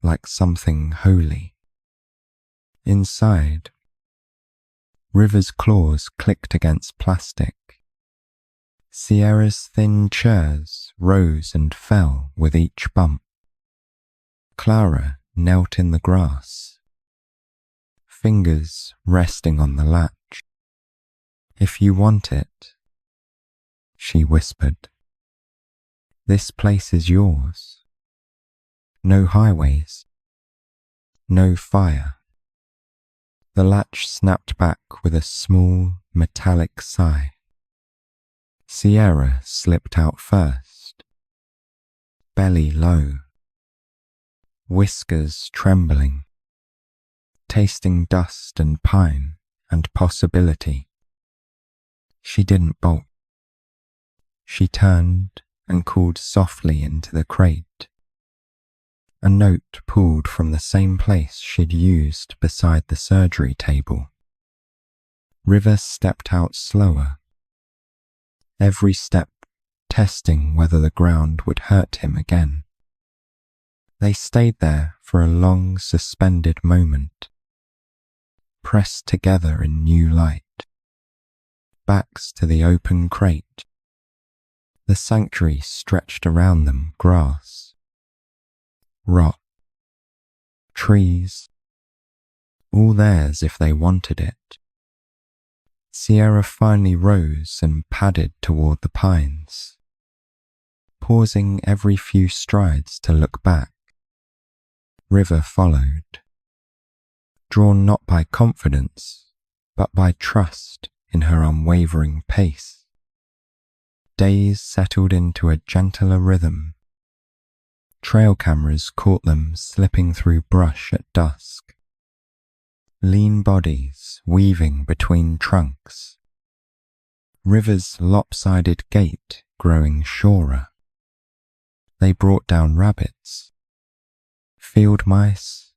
like something holy. Inside, River's claws clicked against plastic. Sierra's thin chairs rose and fell with each bump. Clara knelt in the grass, fingers resting on the latch. "If you want it," she whispered. "This place is yours. No highways, no fire." The latch snapped back with a small, metallic sigh. Sierra slipped out first, belly low, whiskers trembling, tasting dust and pine and possibility. She didn't bolt. She turned and called softly into the crate. A note pulled from the same place she'd used beside the surgery table. River stepped out slower, every step testing whether the ground would hurt him again. They stayed there for a long, suspended moment, pressed together in new light, backs to the open crate. The sanctuary stretched around them, grass, rock, trees, all theirs if they wanted it. Sierra finally rose and padded toward the pines, pausing every few strides to look back. River followed, drawn not by confidence, but by trust in her unwavering pace. Days settled into a gentler rhythm. Trail cameras caught them slipping through brush at dusk, lean bodies weaving between trunks. River's lopsided gait growing surer. They brought down rabbits, field mice,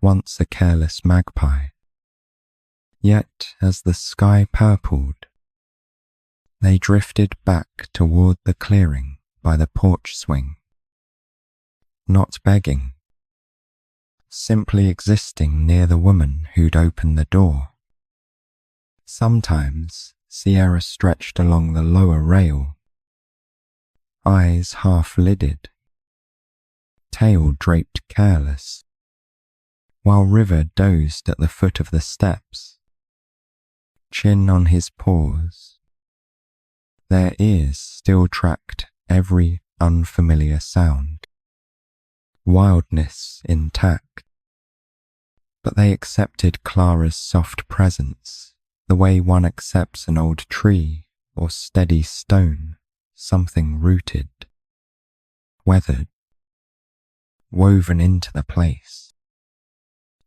once a careless magpie. Yet as the sky purpled, they drifted back toward the clearing by the porch swing. Not begging, simply existing near the woman who'd opened the door. Sometimes Sierra stretched along the lower rail, eyes half-lidded, tail draped careless, while River dozed at the foot of the steps, chin on his paws. Their ears still tracked every unfamiliar sound, wildness intact. But they accepted Clara's soft presence, the way one accepts an old tree or steady stone, something rooted, weathered, woven into the place.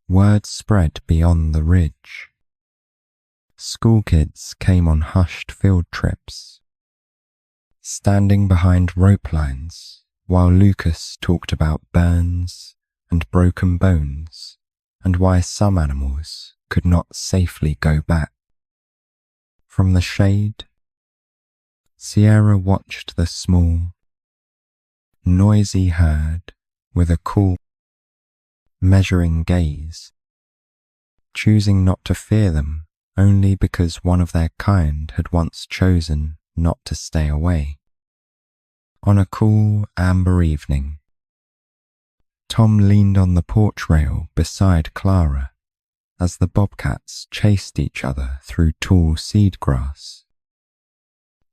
Word spread beyond the ridge. School kids came on hushed field trips, standing behind rope lines while Lucas talked about burns and broken bones and why some animals could not safely go back. From the shade, Sierra watched the small, noisy herd with a cool, measuring gaze, choosing not to fear them only because one of their kind had once chosen not to stay away. On a cool, amber evening, Tom leaned on the porch rail beside Clara as the bobcats chased each other through tall seed grass.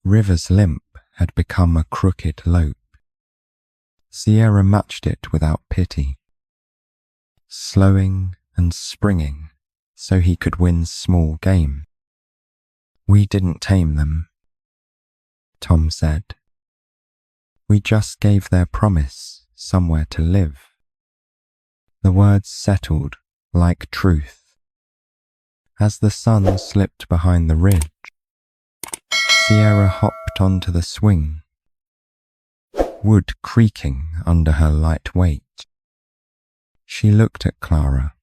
River's limp had become a crooked lope. Sierra matched it without pity, slowing and springing so he could win small game. "We didn't tame them," Tom said. "We just gave their promise somewhere to live." The words settled like truth. As the sun slipped behind the ridge, Sierra hopped onto the swing, wood creaking under her light weight. She looked at Clara,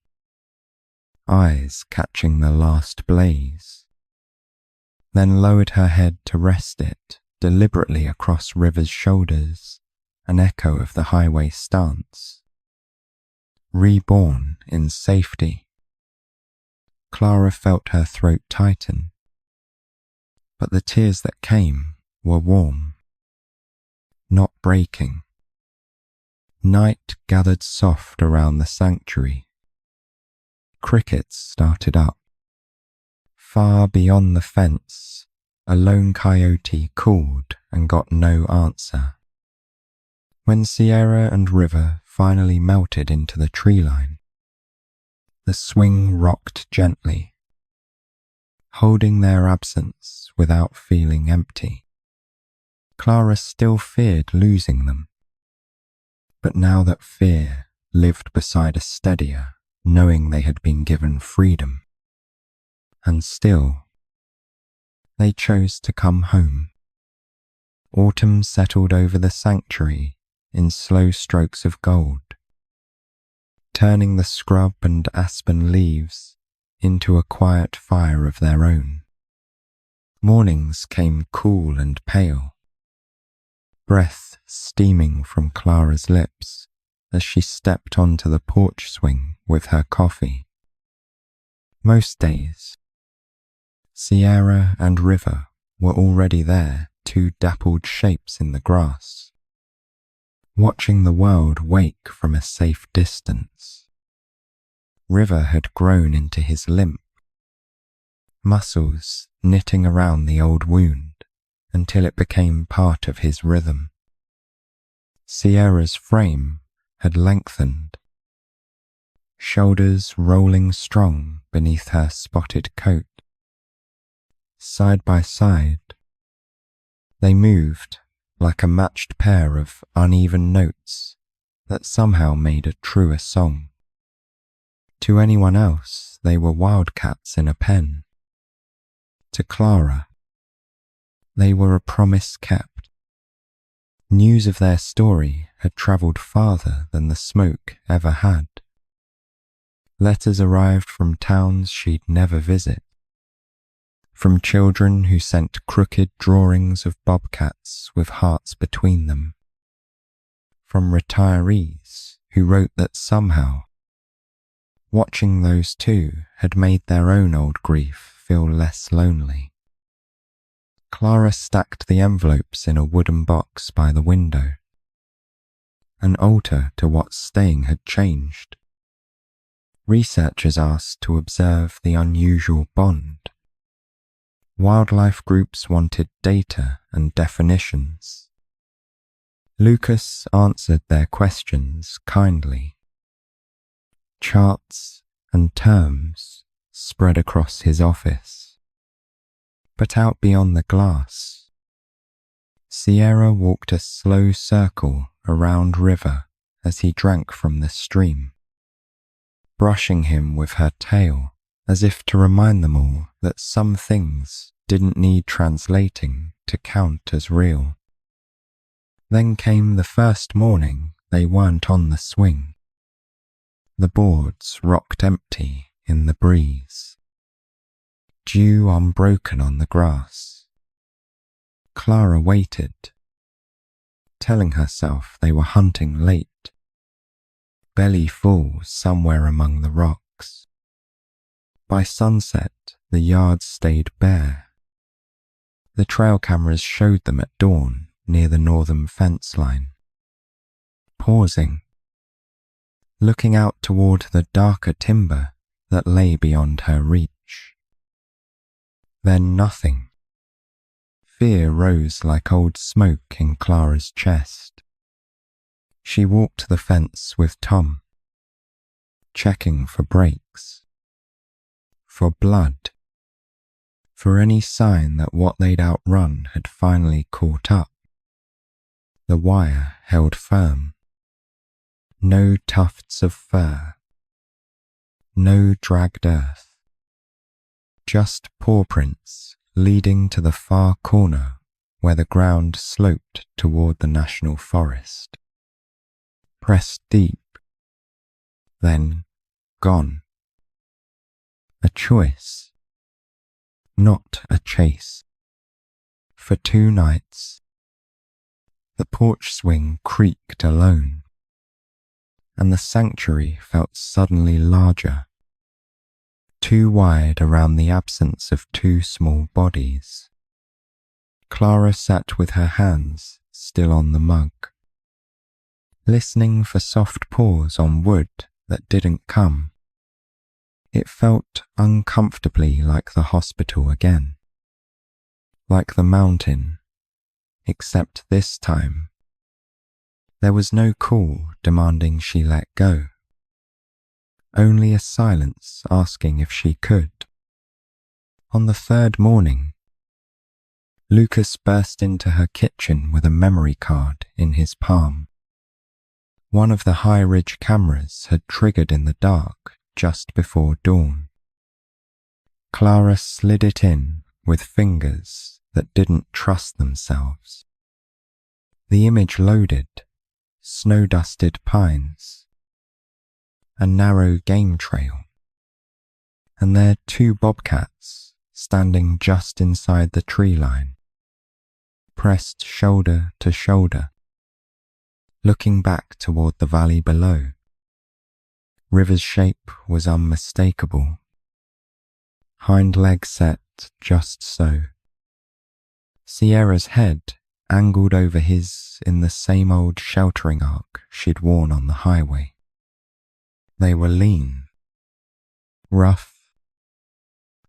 eyes catching the last blaze, then lowered her head to rest it deliberately across River's shoulders, an echo of the highway stance. Reborn in safety. Clara felt her throat tighten, but the tears that came were warm, not breaking. Night gathered soft around the sanctuary. Crickets started up. Far beyond the fence, a lone coyote called and got no answer. When Sierra and River finally melted into the tree line, the swing rocked gently, holding their absence without feeling empty. Clara still feared losing them, but now that fear lived beside a steadier, knowing they had been given freedom. And still, they chose to come home. Autumn settled over the sanctuary in slow strokes of gold, turning the scrub and aspen leaves into a quiet fire of their own. Mornings came cool and pale, breath steaming from Clara's lips as she stepped onto the porch swing with her coffee. Most days, Sierra and River were already there, two dappled shapes in the grass, watching the world wake from a safe distance. River had grown into his limp, muscles knitting around the old wound until it became part of his rhythm. Sierra's frame had lengthened, shoulders rolling strong beneath her spotted coat. Side by side, they moved like a matched pair of uneven notes that somehow made a truer song. To anyone else, they were wildcats in a pen. To Clara, they were a promise kept. News of their story had travelled farther than the smoke ever had. Letters arrived from towns she'd never visit, from children who sent crooked drawings of bobcats with hearts between them, from retirees who wrote that somehow watching those two had made their own old grief feel less lonely. Clara stacked the envelopes in a wooden box by the window, an altar to what staying had changed. Researchers asked to observe the unusual bond. Wildlife groups wanted data and definitions. Lucas answered their questions kindly. Charts and terms spread across his office. But out beyond the glass, Sierra walked a slow circle around River as he drank from the stream, brushing him with her tail as if to remind them all that some things didn't need translating to count as real. Then came the first morning they weren't on the swing. The boards rocked empty in the breeze, dew unbroken on the grass. Clara waited, telling herself they were hunting late, belly full somewhere among the rocks. By sunset, the yard stayed bare. The trail cameras showed them at dawn near the northern fence line. Pausing, looking out toward the darker timber that lay beyond her reach. Then nothing. Fear rose like old smoke in Clara's chest. She walked the fence with Tom, checking for breaks, for blood, for any sign that what they'd outrun had finally caught up. The wire held firm. No tufts of fur, no dragged earth, just paw prints leading to the far corner where the ground sloped toward the national forest. Pressed deep, then gone. A choice, not a chase. For 2 nights, the porch swing creaked alone, and the sanctuary felt suddenly larger, too wide around the absence of 2 small bodies. Clara sat with her hands still on the mug, listening for soft paws on wood that didn't come. It felt uncomfortably like the hospital again, like the mountain, except this time there was no call demanding she let go, only a silence asking if she could. On the 3rd morning, Lucas burst into her kitchen with a memory card in his palm. One of the High Ridge cameras had triggered in the dark just before dawn. Clara slid it in with fingers that didn't trust themselves. The image loaded, snow-dusted pines, a narrow game trail, and there 2 bobcats standing just inside the tree line, pressed shoulder to shoulder, looking back toward the valley below. River's shape was unmistakable, hind leg set just so. Sierra's head angled over his in the same old sheltering arc she'd worn on the highway. They were lean, rough,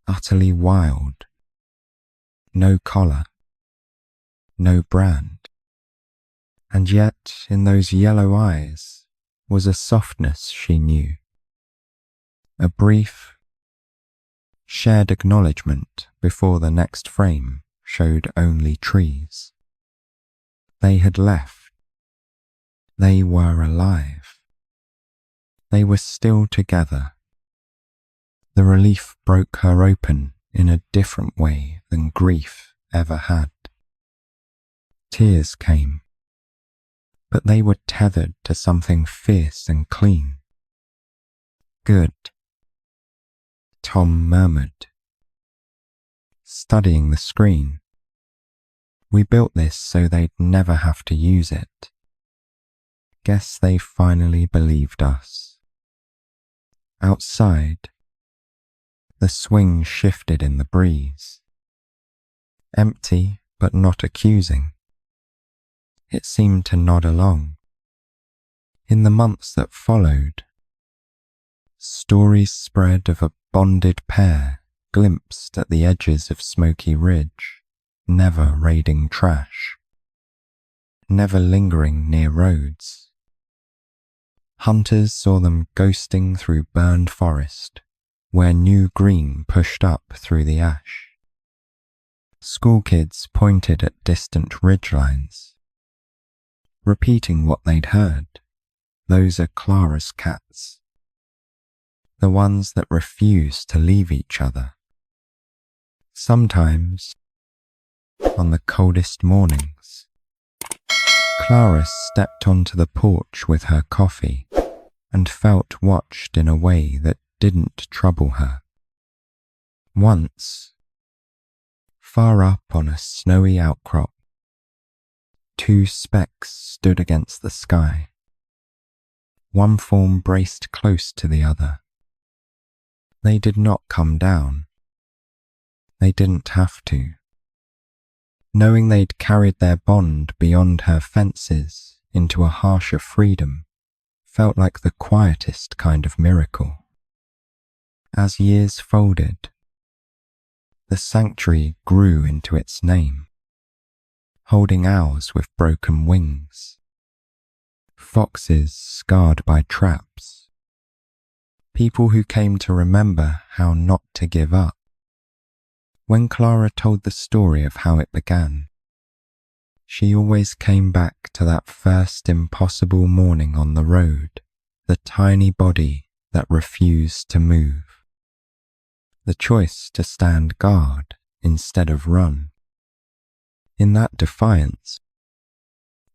utterly wild. No collar, no brand. And yet in those yellow eyes was a softness she knew. A brief, shared acknowledgement before the next frame showed only trees. They had left. They were alive. They were still together. The relief broke her open in a different way than grief ever had. Tears came, but they were tethered to something fierce and clean. Good, Tom murmured, studying the screen. We built this so they'd never have to use it. Guess they finally believed us. Outside, the swing shifted in the breeze. Empty but not accusing. It seemed to nod along. In the months that followed, stories spread of a bonded pair glimpsed at the edges of Smoky Ridge, never raiding trash, never lingering near roads. Hunters saw them ghosting through burned forest, where new green pushed up through the ash. School kids pointed at distant ridgelines, repeating what they'd heard. Those are Clara's cats, the ones that refuse to leave each other. Sometimes, on the coldest mornings, Clara stepped onto the porch with her coffee and felt watched in a way that didn't trouble her. Once, far up on a snowy outcrop 2 specks stood against the sky. One form braced close to the other. They did not come down. They didn't have to. Knowing they'd carried their bond beyond her fences into a harsher freedom felt like the quietest kind of miracle. As years folded, the sanctuary grew into its name, holding owls with broken wings, foxes scarred by traps, people who came to remember how not to give up. When Clara told the story of how it began, she always came back to that first impossible morning on the road, the tiny body that refused to move, the choice to stand guard instead of run. In that defiance,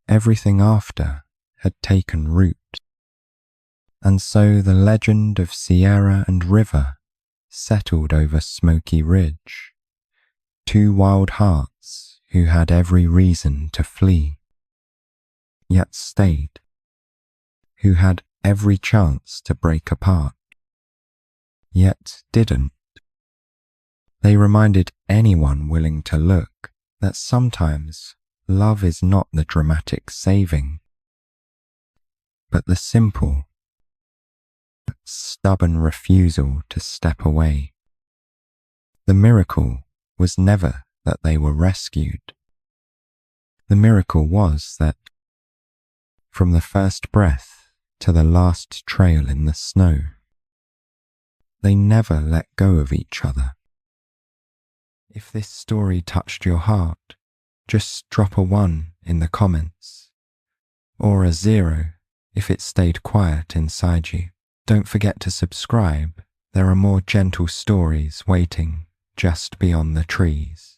everything after had taken root. And so the legend of Sierra and River settled over Smoky Ridge, 2 wild hearts who had every reason to flee, yet stayed, who had every chance to break apart, yet didn't. They reminded anyone willing to look that sometimes love is not the dramatic saving, but the simple, stubborn refusal to step away. The miracle was never that they were rescued. The miracle was that, from the first breath to the last trail in the snow, they never let go of each other. If this story touched your heart, just drop a 1 in the comments, or a 0 if it stayed quiet inside you. Don't forget to subscribe. There are more gentle stories waiting just beyond the trees.